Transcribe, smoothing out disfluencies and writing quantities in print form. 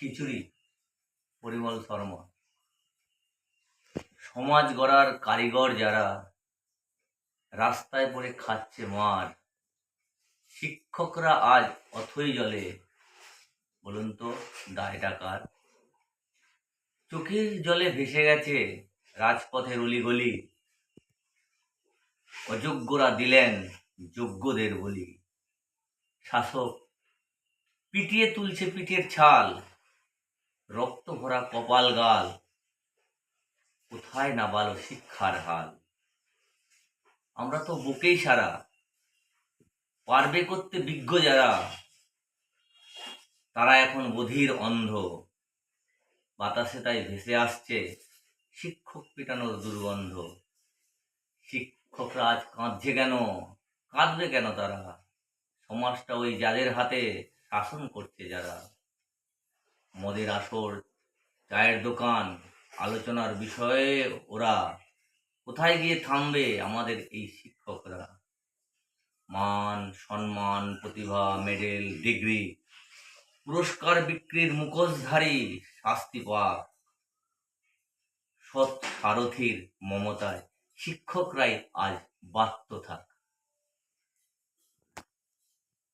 খিচুড়ি, পরিমল শর্মা। সমাজ গড়ার কারিগর যারা রাস্তায় পড়ে খাচ্ছে মার, শিক্ষকরা আজ অথই জলে, বলুন তো দায়টা কার? চোখের জলে ভেসে গেছে রাজপথের অলিগলি, অযোগ্যরা দিলেন যোগ্যদের বলি। শাসক পিটিয়ে তুলছে পিঠের ছাল, রক্ত ভরা কপাল গাল, কোথায় নাবালো শিক্ষার হাল? আমরা তো বুকেই সারা, পারবে করতে বিজ্ঞ যারা, তারা এখন বধির অন্ধ। বাতাসে তাই ভেসে আসছে শিক্ষক পেটানোর দুর্গন্ধ। শিক্ষকরা আজ কাঁদছে কেন, কাঁদবে কেন তারা? সমাজটা ওই যাদের হাতে শাসন করছে যারা। মদের আসর, চায়ের দোকান, আলোচনার বিষয়ে ওরা, কোথায় গিয়ে থামবে আমাদের এই শিক্ষকরা? মান সম্মান প্রতিভা মেডেল ডিগ্রি, পুরস্কার বিক্রির মুখোশধারী শাস্তি পাক। সৎ সারথীর মমতায় শিক্ষকরাই আজ বাধ্য থাক।